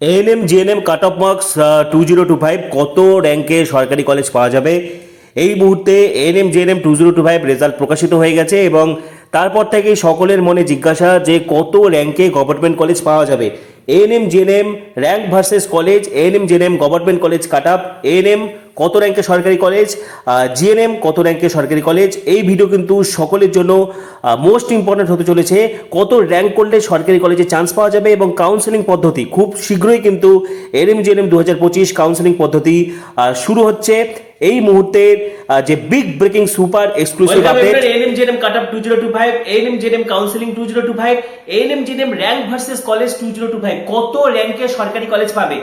ANM GNM cut off marks 2025 কত র্যাঙ্কে সরকারি কলেজ পাওয়া যাবে। এই মুহূর্তে এএনএম জিএনএম 2025 রেজাল্ট প্রকাশিত হয়ে গেছে এবং তারপর থেকে সকলের মনে জিজ্ঞাসা যে কত র্যাঙ্কে গভর্নমেন্ট কলেজ পাওয়া যাবে। ANM GNM rank versus college, ANM GNM government college cut up, ANM কত র্যাঙ্কে সরকারি কলেজ, জিএনএম কত র্যাঙ্কে সরকারি কলেজ। এই ভিডিও কিন্তু সকলের জন্য মোস্ট ইম্পর্ট্যান্ট হতে চলেছে। কত র্যাঙ্ক করলে সরকারি কলেজে চান্স পাওয়া যাবে এবং কাউন্সেলিং পদ্ধতি খুব শীঘ্রই কিন্তু এএনএম জিএনএম 2025 কাউন্সেলিং পদ্ধতি শুরু হচ্ছে। এই মুহূর্তের যে big breaking super exclusive update, ANM GNM cut off 2025, ANM GNM counselling 2025, ANM GNM rank versus college 2025, কত র‍্যাঙ্কে সরকারি কলেজ পাবে।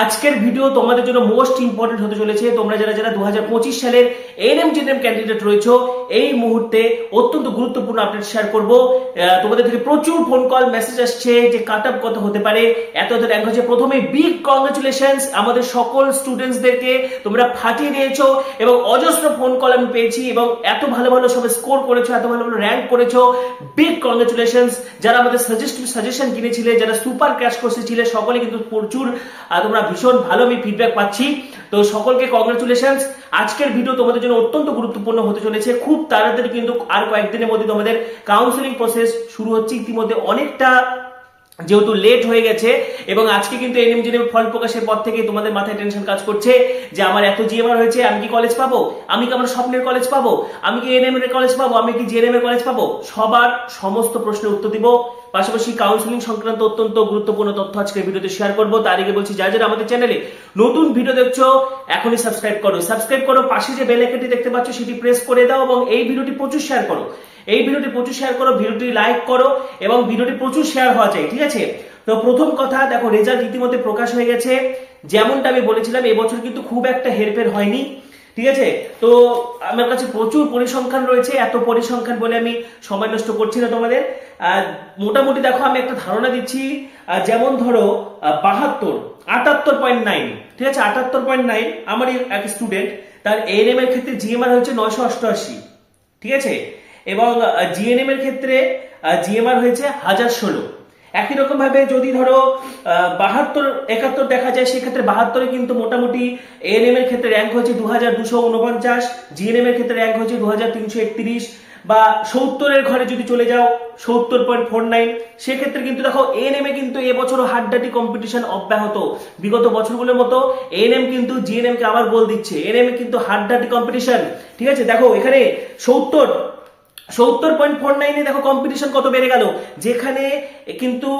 আজকের ভিডিও তোমাদের জন্য মোস্ট ইম্পর্টেন্ট হতে চলেছে। তোমরা যারা যারা 2025 সালের এএনএম জিএনএম ক্যান্ডিডেট রয়েছো, এই মুহূর্তে অত্যন্ত গুরুত্বপূর্ণ আপডেট শেয়ার করব। তোমাদের থেকে প্রচুর ফোন কল মেসেজ আসছে যে কাট অফ কত হতে পারে, এত এত র‍্যাঙ্ক হচ্ছে। প্রথমে বিগ কংগ্রাচুলেশনস আমাদের সকল স্টুডেন্টসদেরকে, তোমরা ফাটিয়ে দিয়েছো এবং অজস্র ফোন কল আমি পেয়েছি এবং এত ভালো ভালো সব স্কোর করেছো, এত ভালো ভালো র‍্যাঙ্ক করেছো। Big congratulations. যারা আমাদের সাজেশন কিনেছিলে, যারা সুপার ক্র্যাশ কোর্সে ছিলে, সকলে কিন্তু প্রচুর তোমরা ভীষণ ভালো আমি ফিডব্যাক পাচ্ছি, তো সকলকে কংগ্রাচুলেশনস। আজকের ভিডিও তোমাদের জন্য অত্যন্ত গুরুত্বপূর্ণ হতে চলেছে। খুব তাড়াতাড়ি কিন্তু আর কয়েকদিনের মধ্যে তোমাদের কাউন্সেলিং প্রসেস শুরু হচ্ছে। ইতিমধ্যে অনেকটা যেহেতু লেট হয়ে গেছে এবং আজকে কিন্তু এএনএম জিএনএম ফল প্রকাশের পর থেকে তোমাদের মাথায় টেনশন কাজ করছে যে আমার এত জিএমআর হয়েছে, আমি কি কলেজ পাবো, আমি কি আমার স্বপ্নের কলেজ পাবো, আমি কি এএনএম এর কলেজ পাবো, আমি কি জিএনএম এর কলেজ পাবো। সবার সমস্ত প্রশ্নের উত্তর দিব, পাশাপাশি কাউন্সেলিং সংক্রান্ত অত্যন্ত গুরুত্বপূর্ণ তথ্য আজকের ভিডিওতে শেয়ার করবো। তার আগে বলছি, যারা যারা আমাদের চ্যানেলে নতুন ভিডিও দেখছো এখনই সাবস্ক্রাইব করো, পাশে যে বেল আইকনটি দেখতে পাচ্ছ সেটি প্রেস করে দাও এবং এই ভিডিওটি প্রচুর শেয়ার করো, ভিডিওটি লাইক করো এবং ভিডিওটি প্রচুর শেয়ার হওয়া চাই, ঠিক আছে। তো প্রথম কথা, দেখো রেজাল্ট ইতিমধ্যে প্রকাশ হয়ে গেছে। যেমনটা আমি বলেছিলাম, এবছর কিন্তু খুব একটা হেরফের হয়নি, ঠিক আছে। তো আমার কাছে প্রচুর পরিসংখ্যান রয়েছে, এত পরিসংখ্যান বলে আমি সময় নষ্ট করছি না তোমাদের। মোটামুটি দেখো আমি একটা ধারণা দিচ্ছি, যেমন ধরো 72, 78.9, ঠিক আছে, 78.9 আমারই এক স্টুডেন্ট, তার এএনএম এর ক্ষেত্রে জিএমআর হয়েছে 988, ঠিক আছে, এবং জিএনএম এর ক্ষেত্রে জিএমআর হয়েছে 1016। একই রকম ভাবে যদি ধরো 72, 71 দেখা যায়, সেক্ষেত্রে 72-এ কিন্তু মোটামুটি এএনএম এর ক্ষেত্রে র্যাঙ্ক হয়েছে 2249, জিএনএম এর ক্ষেত্রে র্যাঙ্ক হয়েছে 2331, বা 70-এর ঘরে যদি চলে যাও 70.49, সেক্ষেত্রে কিন্তু দেখো এএনএম এ কিন্তু এবছরও হাড্ডাটি কম্পিটিশন অব্যাহত। বিগত বছরগুলোর মতো এএনএম কিন্তু জিএনএম কে আবার গোল দিচ্ছে, এএনএম এ কিন্তু হাড্ডাটি কম্পিটিশন, ঠিক আছে। দেখো এখানে 70.49-এ দেখো কম্পিটিশন কত বেড়ে গেল, যেখানে কিন্তু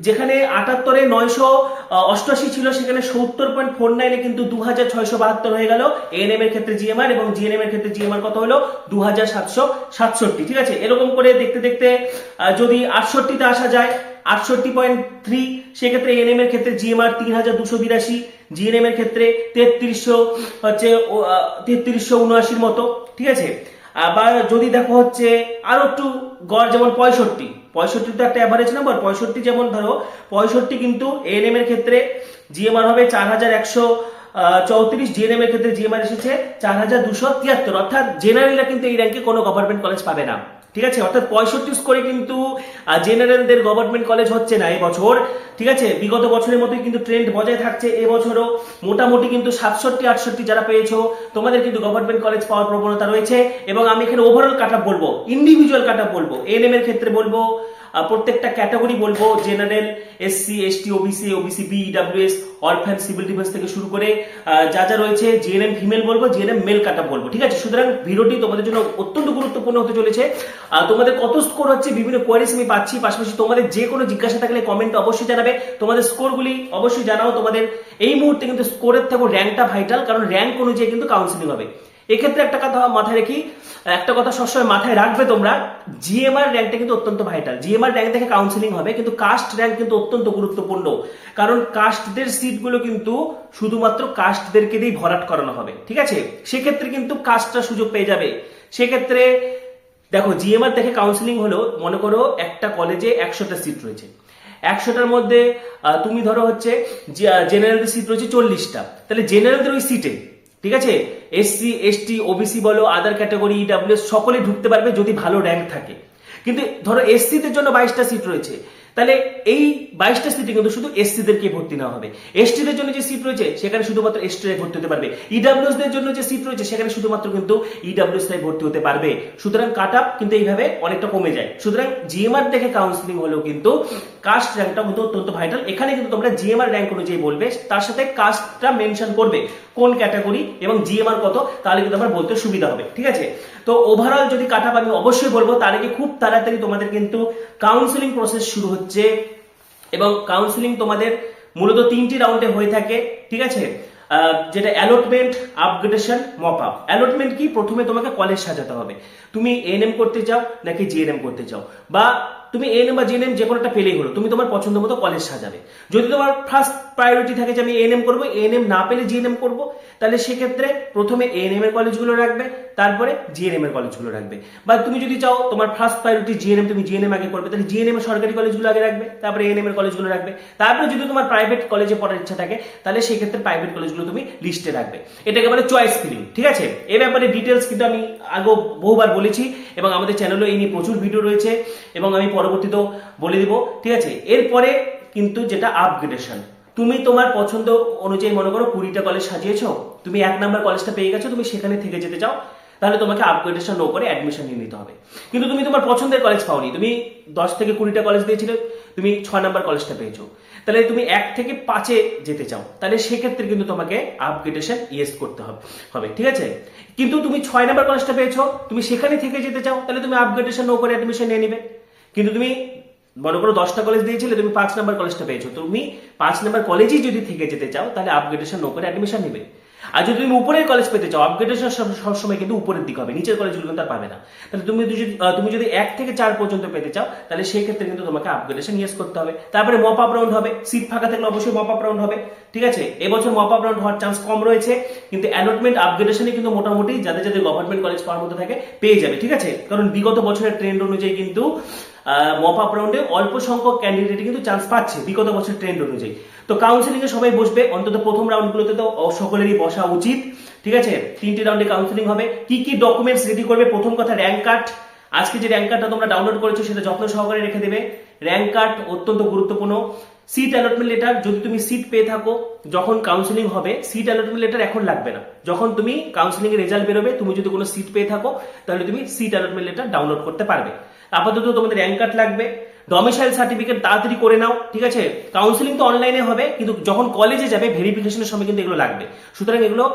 78-এ 988 ছিল, সেখানে 70.49-এ কিন্তু 2672 হয়ে গেল এএনএম এর ক্ষেত্রে জিএমআর, এবং জিএনএম এর ক্ষেত্রে জিএমআর কত হলো 2767, ঠিক আছে। এরকম করে দেখতে দেখতে যদি 68-তে আসা যায়, 68.3, সেক্ষেত্রে এএনএম এর ক্ষেত্রে জিএমআর 3282, জিএনএম এর ক্ষেত্রে 3379 মতো, ঠিক আছে। আবার যদি দেখো হচ্ছে আরো একটু গড়, যেমন 65 তো একটা অ্যাভারেজ নাম্বার, 65 যেমন ধরো 65 কিন্তু এএনএম এর ক্ষেত্রে জিএমআর হবে 4134, জিএনএম এর ক্ষেত্রে জিএমআর এসেছে 4273, অর্থাৎ জেনারেলরা কিন্তু এই র্যাঙ্কে কোনো গভর্নমেন্ট কলেজ পাবে না, ঠিক আছে। অর্থাৎ 65 স্কোরে কিন্তু জেনারেলদের গভর্নমেন্ট কলেজ হচ্ছে না এবছর, ঠিক আছে। বিগত বছরের মতোই কিন্তু ট্রেন্ড বজায় থাকছে। এবছরও মোটামুটি কিন্তু 67-68 যারা পেয়েছো, তোমাদের কিন্তু গভর্নমেন্ট কলেজ পাওয়ার প্রবণতা রয়েছে। এবং আমি এখানে ওভারঅল কাট অফ বলবো, ইন্ডিভিজুয়াল কাট অফ বলবো, এএনএম এর ক্ষেত্রে বলবো, প্রত্যেকটা ক্যাটাগরি বলবো, general, SC, ST, OBC, OBC B, EWS, orphan, civil defence থেকে শুরু করে যা যা রয়েছে, জিএনএম ফিমেল বলবো, জিএনএম মেল কাট অফ বলবো, ঠিক আছে। সুতরাং ভিডিওটি তোমাদের জন্য অত্যন্ত গুরুত্বপূর্ণ হতে চলেছে। তোমাদের কত স্কোর হচ্ছে বিভিন্ন কোয়ারিজ আমি পাচ্ছি, পাশাপাশি তোমাদের যে কোনো জিজ্ঞাসা থাকলে কমেন্টে অবশ্যই জানাবে, তোমাদের স্কোরগুলি অবশ্যই জানাও। তোমাদের এই মুহূর্তে কিন্তু স্কোরের থেকে র্যাঙ্কটা ভাইটাল, কারণ র্যাঙ্ক অনুযায়ী কিন্তু কাউন্সিলিং হবে। এক্ষেত্রে একটা কথা মাথায় রেখি, একটা কথা সবসময় মাথায় রাখবে তোমরা, জিএমআর র্যাঙ্কটা কিন্তু অত্যন্ত ভাইটাল। জিএমআর র্যাঙ্ক থেকে কাউন্সিলিং হবে, কিন্তু কাস্ট র্যাঙ্ক কিন্তু অত্যন্ত গুরুত্বপূর্ণ, কারণ কাস্টদের সিটগুলো কিন্তু শুধুমাত্র কাস্টদেরকে দিয়ে ভরাট করানো হবে, ঠিক আছে। সেক্ষেত্রে কিন্তু কাস্টটা সুযোগ পেয়ে যাবে। সেক্ষেত্রে দেখো জিএমআর থেকে কাউন্সিলিং হলো, মনে করো একটা কলেজে 100টা সিট রয়েছে, 100টার মধ্যে তুমি ধরো হচ্ছে জেনারেলদের সিট রয়েছে 40টা, তাহলে জেনারেলদের ওই সিটে, ঠিক আছে, এসসি, এসটি, ওবিসি বলো, আদার ক্যাটাগরি, ইডব্লিউএস সকলে ঢুকতে পারবে যদি ভালো র্যাঙ্ক থাকে। কিন্তু ধরো এসসি দের জন্য 22টা সিট রয়েছে, তাহলে এই 22টা সিটে কিন্তু শুধু এসসিদেরকে ভর্তি নেওয়া হবে। এসটিদের জন্য যে সিট রয়েছে সেখানে শুধুমাত্র এসটিরাই ভর্তি হতে পারবে। ইডব্লিউএস দের জন্য যে সিট রয়েছে সেখানে শুধুমাত্র কিন্তু ইডব্লিউএস রাই ভর্তি হতে পারবে। সুতরাং কাট আপ কিন্তু এইভাবে অনেকটা কমে যায়। সুতরাং জিএমআর দেখে কাউন্সিলিং হলেও কিন্তু কাস্ট র্যাঙ্কটা কিন্তু অত্যন্ত ভাইটাল। এখানে কিন্তু তোমরা জিএমআর র্যাঙ্ক অনুযায়ী বলবে, তার সাথে কাস্টটা মেনশন করবে কোন ক্যাটাগরি এবং জিএমআর কত, তাহলে কিন্তু আমার বলতে সুবিধা হবে। ঠিক আছে, তো ওভারঅল যদি কাট আপ আমি অবশ্যই বলবো, তার আগে খুব তাড়াতাড়ি তোমাদের কিন্তু কাউন্সিলিং প্রসেস শুরু হচ্ছে এবং কাউন্সিলিং তোমাদের মূলত 3টি রাউন্ডে হয়ে থাকে। ঠিক আছে, যেটা allotment, upgradation, mop up. Allotment কি? প্রথমে তোমাকে কলেজ সাজাতে হবে, তুমি এএনএম করতে চাও নাকি জিএনএম করতে চাও, বা তুমি এএনএম বা জিএনএম যে কোনোটা পেলেই হলো, তুমি তোমার পছন্দ মতো কলেজ সাজাবে। যদি তোমার ফার্স্ট প্রায়োরিটি থাকে যে আমি এএনএম করবো, এএনএম না পেলে জিএনএম করবো, তাহলে সেক্ষেত্রে প্রথমে এএনএম এর কলেজগুলো রাখবে, তারপরে জিএনএম এর কলেজগুলো রাখবে। বা তুমি যদি চাও তোমার ফার্স্ট প্রায়োরিটি জিএনএম, তুমি জিএনএম আগে করবে, তাহলে জিএনএম এর সরকারি কলেজগুলো আগে রাখবে, তারপরে এএনএম এর কলেজগুলো রাখবে। তারপরে যদি তোমার প্রাইভেট কলেজে পড়ার ইচ্ছা থাকে তাহলে সেক্ষেত্রে প্রাইভেট কলেজগুলো তুমি লিস্টে রাখবে। এটাকে বলে চয়েস ফিলিং। ঠিক আছে, এই ব্যাপারে ডিটেলস কিন্তু আমি আগে বহুবার বলেছি এবং আমাদের চ্যানেলে এই নিয়ে প্রচুর ভিডিও রয়েছে এবং আমি পরবর্তীতেও বলে দিব। ঠিক আছে, এরপরে কিন্তু যেটা আপগ্রেডেশন, তুমি তোমার পছন্দ অনুযায়ী মনে করো 20টা কলেজ সাজিয়েছো, তুমি 1 নাম্বার কলেজটা পেয়ে গেছো, তুমি সেখানে থেকে যেতে চাও, তাহলে তোমাকে আপগ্রেডেশন নো করে অ্যাডমিশন নিয়ে নিতে হবে। কিন্তু তুমি তোমার পছন্দের কলেজ পাওনি, তুমি 10 থেকে 20টা কলেজ দিয়েছিলে, তুমি 6 নাম্বার কলেজটা পেয়েছো, তাহলে তুমি 1 থেকে 5-এ যেতে চাও, তাহলে সেক্ষেত্রে কিন্তু তোমাকে আপগ্রেডেশন ইয়েস করতে হবে। ঠিক আছে, কিন্তু তুমি 6 নাম্বার কলেজটা পেয়েছো, তুমি সেখানে থেকে যেতে চাও, তাহলে তুমি আপগ্রেডেশন নো করে অ্যাডমিশন নিয়ে নিবে। কিন্তু তুমি মনে করো 10টা কলেজ দিয়েছিলে, তুমি 5 নাম্বার কলেজটা পেয়েছো, তুমি 5 নাম্বার কলেজেই যদি থেকে যেতে চাও তাহলে আপগ্রেডেশন নো করে অ্যাডমিশন নেবে। আর যদি তুমি উপরের কলেজ পেতে চাও, আপগ্রেডেশন সবসময় কিন্তু উপরের দিকে হবে, নিচের কলেজগুলো কিন্তু আর পাবে না। তাহলে তুমি যদি 1 থেকে 4 পর্যন্ত পেতে চাও, তাহলে সেই ক্ষেত্রে কিন্তু তোমাকে আপগ্রেডেশন ইয়েস করতে হবে। তারপরে মপ আপ রাউন্ড হবে, সিট ফাঁকা থাকলে অবশ্যই মপ আপ রাউন্ড হবে। ঠিক আছে, এবছর মপ আপ রাউন্ড হওয়ার চান্স কম রয়েছে, কিন্তু অ্যালটমেন্ট আপগ্রেডেশনে কিন্তু মোটামুটি যাদের যাদের গভর্নমেন্ট কলেজ পাওয়ার মতো থাকে পেয়ে যাবে। ঠিক আছে, কারণ বিগত বছরের ট্রেন্ড অনুযায়ী কিন্তু মপ আপ রাউন্ডে অল্প সংখ্যক ক্যান্ডিডেট কিন্তু চান্স পাচ্ছে বিগত বছরের ট্রেন্ড অনুযায়ী। তো কাউন্সিলিং এ সবাই বসবে, অন্তত প্রথম রাউন্ডগুলোতে তো সকলেরই বসা উচিত। ঠিক আছে, 3টি রাউন্ডে কাউন্সিলিং হবে। কি কি ডকুমেন্টস রেডি করবে? প্রথম কথা র্যাঙ্ক কার্ড। আজকে যে র্যাঙ্ক কার্ডটা তোমরা ডাউনলোড করেছো সেটা যত্ন সহকারে রেখে দেবে। র্যাঙ্ক কার্ড অত্যন্ত গুরুত্বপূর্ণ। সিট অ্যালটমেন্ট লেটার, যদি তুমি সিট পেয়ে থাকো, যখন কাউন্সিলিং হবে সিট অ্যালটমেন্ট লেটার এখন লাগবে না, যখন তুমি কাউন্সিলিং এর রেজাল্ট বেরোবে, তুমি যদি কোনো সিট পেয়ে থাকো তাহলে তুমি সিট অ্যালটমেন্ট লেটার ডাউনলোড করতে পারবে। আপাতত তোমাদের র্যাঙ্ক কার্ড লাগবে। ডমিসাইল সার্টিফিকেট তাড়াতাড়ি করে নাও। ঠিক আছে, কাউন্সিলিং তো অনলাইনে হবে, কিন্তু যখন কলেজে যাবে ভেরিফিকেশনের সময় কিন্তু এগুলো লাগবে। সুতরাং এগুলো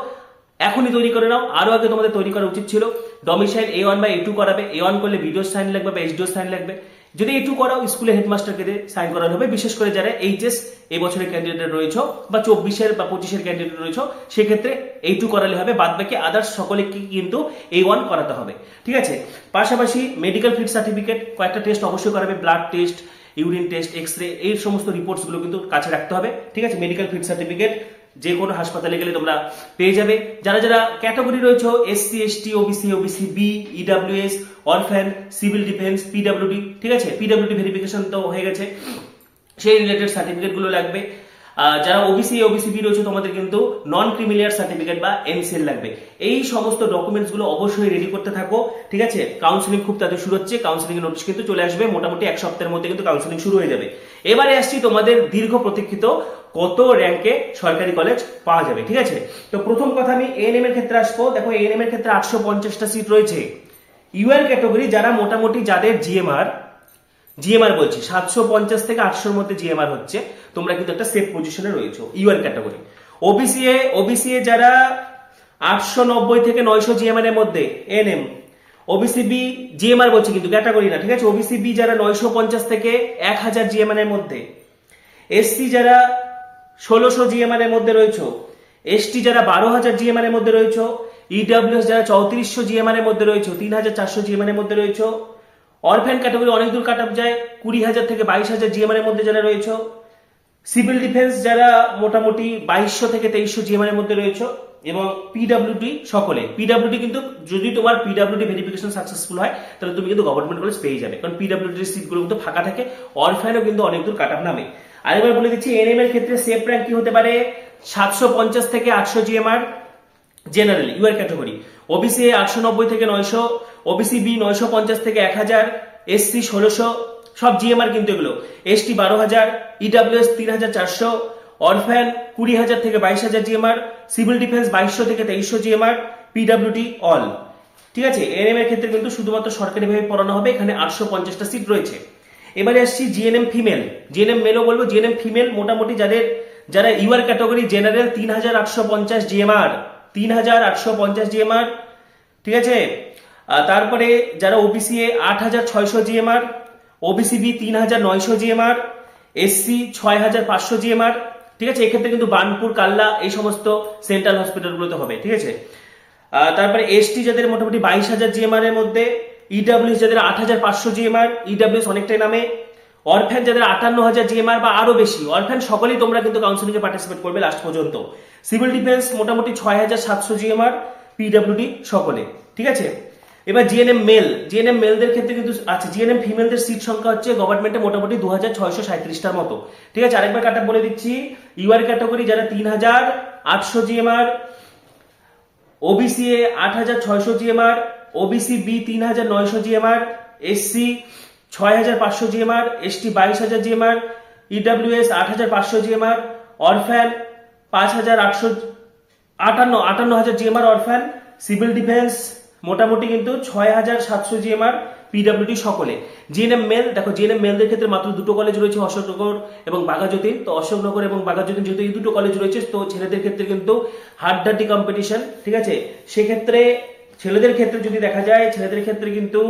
এখনই তৈরি করে নাও, আরো আগে তোমাদের তৈরি করা উচিত ছিল। ডমিসাইল A1 বা A2 করাবে, A1 করলে ভিডিও সাইন লাগবে বা এইচডিও সাইন লাগবে। যদি A2 করাও স্কুলে হেডমাস্টারকে দিয়ে সাইন করানো হবে, বিশেষ করে যারা এইচএস এই বছরের ক্যান্ডিডেট রয়েছে বা 24-এর বা 25-এর ক্যান্ডিডেট রয়েছে, সেক্ষেত্রে A2 করালে হবে, বাদ বাকি আদার্স সকলে কিন্তু A1 করাতে হবে। ঠিক আছে, পাশাপাশি মেডিকেল ফিট সার্টিফিকেট, কয়েকটা টেস্ট অবশ্যই করাবে, blood test, urine test, x-ray, এই সমস্ত রিপোর্টস গুলো কিন্তু কাছে রাখতে হবে। ঠিক আছে, মেডিকেল ফিট সার্টিফিকেট যে কোনো হাসপাতালে গেলে তোমরা পেয়ে যাবে। যারা যারা ক্যাটাগরি রয়েছে SC, ST, OBC, OBC B, EWS, orphan, civil defence, PWD, ঠিক আছে, পিডব্লিউডি ভেরিফিকেশন তো হয়ে গেছে, সেই রিলেটেড সার্টিফিকেট গুলো লাগবে। যারা ওবিসি, ওবিসি বি রয়েছে তোমাদের কিন্তু নন ক্রিমিলিয়ার সার্টিফিকেট বা এনসিএল লাগবে। এই সমস্ত ডকুমেন্টস গুলো অবশ্যই রেডি করতে থাকো। ঠিক আছে, কাউন্সিলিং খুব তাড়াতাড়ি শুরু হচ্ছে, কাউন্সিলিং এর নোটিশ কিন্তু চলে আসবে, মোটামুটি 1 সপ্তাহের মধ্যে কিন্তু কাউন্সিলিং শুরু হয়ে যাবে। এবারে আসছি তোমাদের দীর্ঘ প্রতীক্ষিত কত র্যাঙ্কে সরকারি কলেজ পাওয়া যাবে। ঠিক আছে, তো প্রথম কথা আমি এএনএম এর ক্ষেত্রে আসবো। দেখো এএনএম এর ক্ষেত্রে 850টা সিট রয়েছে। ইউএল ক্যাটাগরি যারা মোটামুটি যাদের জিএমআর বলছি 750 থেকে 800-র মধ্যে জিএমআর হচ্ছে, তোমরা কিন্তু একটা সেফ পজিশনে রয়েছে ইউএল ক্যাটাগরি। ওবিসি এ যারা 890 থেকে 900 জিএমআর এর মধ্যে এএনএম, ওবিসি বি জিএমআর বলছি কিন্তু ক্যাটাগরি না। ঠিক আছে, ওবিসি বি যারা 950 থেকে 1000 জিএমআর এর মধ্যে, এসসি যারা 1600 জিএমআর এর মধ্যে রয়েছে, এসটি যারা 12000 জিএমআর এর মধ্যে রয়েছে, ইডব্লিউএস যারা 3400 জিএমআর এর মধ্যে রয়েছে, 3400 জিএমআর এর মধ্যে রয়েছে, অরফ্যান ক্যাটাগরি অনেক দূর কাট আপ যায়, 20000 থেকে 22000 জিএমআর এর মধ্যে যারা রয়েছে, সিভিল ডিফেন্স যারা মোটামুটি 2200 থেকে 2300 জিএমআর এর মধ্যে রয়েছে, এবং পিডব্লিউডি সকলে। পিডব্লিউডি কিন্তু যদি তোমার পিডব্লিউডি ভেরিফিকেশন সাকসেসফুল হয় তাহলে তুমি কিন্তু গভর্নমেন্ট কলেজ পেয়ে যাবে, কারণ পিডব্লিউডি সিটগুলো কিন্তু ফাঁকা থাকে। অরফ্যানও কিন্তু অনেক দূর কাট আপ নামে। আরেকবার বলে দিচ্ছি এএনএম এর ক্ষেত্রে সেফ র্যাঙ্ক কি হতে পারে? 750 থেকে 800 GMR general UR category, OBC 890 থেকে 900, ওবিসি বি 950 থেকে 1000, এসসি সব জিএমআর কিন্তু এগুলো। এসটি 12,000, ইডাব্লিউএস 3,400, অরফ্যান 20,000 থেকে 22,000 জিএমআর, সিভিল ডিফেন্স 2,200 থেকে 2,300 জিএমআর, পিডাব্লিউডি অল। ঠিক আছে, এএনএম এর ক্ষেত্রে কিন্তু শুধুমাত্র সরকারিভাবে পড়ানো হবে, এখানে 850টা সিট রয়েছে। এবারে আসছি জিএনএম ফিমেল। জিএনএম মেলও বলবো, জিএনএম ফিমেল মোটামুটি যারা UR category general 3,850 GMR, 3,850 GMR. ঠিক আছে, তারপরে যারা OBC A 8,600 GMR, OBC B 3,900 GMR, SC 6,500 GMR. ঠিক আছে, এক্ষেত্রে কিন্তু বার্নপুর, কাল্লা এই সমস্ত সেন্ট্রাল হসপিটালগুলোতে হবে। ঠিক আছে, তারপরে এসটি যাদের মোটামুটি 22,000 জিএমআর এর মধ্যে, ইডাব্লিউএস যাদের 8,500 জিএমআর, ইডাব্লিউএস অনেকটাই নামে, অরফ্যান যাদের 58,000 জিএমআর বা আরো বেশি, অরফ্যান সকলেই তোমরা কিন্তু কাউন্সিলিং এ পার্টিসিপেট করবে লাস্ট পর্যন্ত। সিভিল ডিফেন্স মোটামুটি 6,700 জিএমআর, পিডাব্লিউডি সকলে। ঠিক আছে, এবার জিএনএম মেলদের ক্ষেত্রে কিন্তু আচ্ছা, জিএনএম ফিমেলদের সিট সংখ্যা হচ্ছে গভর্নমেন্টে মোটামুটি 2,637টার মতো। ঠিক আছে, আরেকবার কাটা বলে দিচ্ছি। ইউআর ক্যাটাগরি যারা 3,800 GMR, OBC A 8,600 GMR, OBC B 3,900 GMR, SC 6,500 GMR, ST 22,000 GMR, EWS 8,500 GMR, orphan 58,000 GMR orphan, civil defence মোটামুটি কিন্তু 6,700 জিএমআর, পিডাব্লিউডি সকলে। জিএনএম মেল দেখো, জিএনএম মেলদের ক্ষেত্রে মাত্র দুটো কলেজ রয়েছে, অশোকনগর এবং বাঘাযতীন। তো অশোকনগর এবং বাঘাযতীন যেহেতু এই দুটো কলেজ রয়েছে, তো ছেলেদের ক্ষেত্রে কিন্তু হাড্ডাহাড্ডি কম্পিটিশন। ঠিক আছে, সেক্ষেত্রে ছেলেদের ক্ষেত্রে যদি দেখা যায়, ছেলেদের ক্ষেত্রে কিন্তু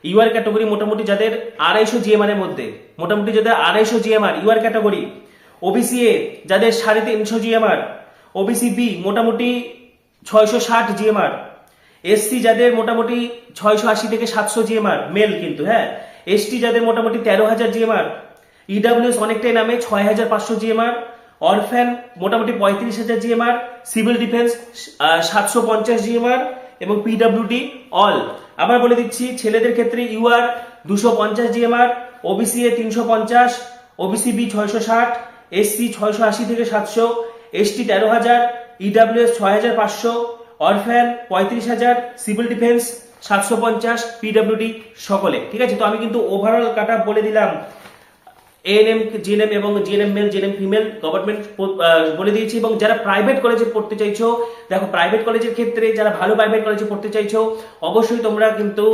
ইউআর ক্যাটাগরি মোটামুটি যাদের 250 জিএমআর এর মধ্যে, মোটামুটি যাদের 250 GMR UR category, OBC A যাদের 350 জিএমআর, ওবিসি বি মোটামুটি 660 জিএমআর, এসসি যাদের মোটামুটি 680 থেকে 700 জিএমআর মেল কিন্তু, হ্যাঁ, এসটি যাদের মোটামুটি 13,000 জিএমআর, ইডাব্লিউএস অনেকটাই নামে 6,500 জিএমআর, অরফ্যান মোটামুটি 35,000 জিএমআর, সিভিল ডিফেন্স 750 জিএমআর এবং পিডাব্লিউডি অল। আবার বলে দিচ্ছি, ছেলেদের ক্ষেত্রে UR 250 GMR, OBC A 350, OBC B 660, SC 680 থেকে 700, ST 13,000, EWS 6,500, orphan 35,000, civil defence 750, PWD সকলে। ঠিক আছে, তো আমি কিন্তু ওভারঅল কাটা বলে দিলাম। এএনএম, জিএনএম এবং GNM mail, GNM female government বলে দিয়েছি। এবং যারা প্রাইভেট কলেজে পড়তে চাইছো, দেখো প্রাইভেট কলেজের ক্ষেত্রে যারা ভালো প্রাইভেট কলেজে পড়তে চাইছো, অবশ্যই তোমরা কিন্তু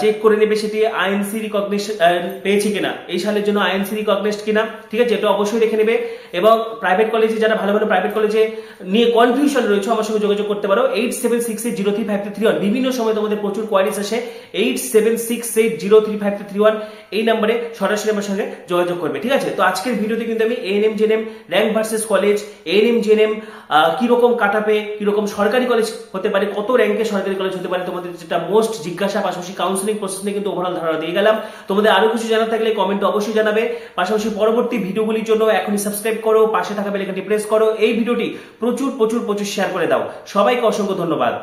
চেক করে নেবে সেটি আইএনসি রিকগনিশন পেয়েছে কিনা, এই সালের জন্য আইএনসি রিকগনিশড কিনা। ঠিক আছে, এটা অবশ্যই দেখে নেবে। এবং প্রাইভেট কলেজে যারা ভালো ভালো প্রাইভেট কলেজে নিয়ে কনফিউশন রয়েছে, আমার সঙ্গে যোগাযোগ করতে পারো 8768035331। বিভিন্ন সময় তোমাদের প্রচুর কোয়ারিজ আসে, 8768035331 এই নম্বরে সরাসরি আমার সঙ্গে যোগাযোগ করবে। ঠিক আছে, তো আজকের ভিডিওতে কিন্তু আমি ANM GNM rank versus college, ANM GNM কিরকম কাটাপে, কিরকম সরকারি কলেজ হতে পারে, কত র্যাঙ্কে সরকারি কলেজ হতে পারে, তোমাদের যেটা মোস্ট জিজ্ঞাসা, পাশাপাশি কাউন্সিলিং প্রসেস নিয়ে কিন্তু ওভারঅল ধারণা দিয়ে গেলাম। তোমাদের আরো কিছু জানার থাকলে কমেন্টে অবশ্যই জানাবে। পাশাপাশি পরবর্তী ভিডিওগুলির জন্য এখনই সাবস্ক্রাইব করো, পাশে থাকা বেল আইকনটি প্রেস করো, এই ভিডিওটি প্রচুর শেয়ার করে দাও। সবাইকে অসংখ্য ধন্যবাদ।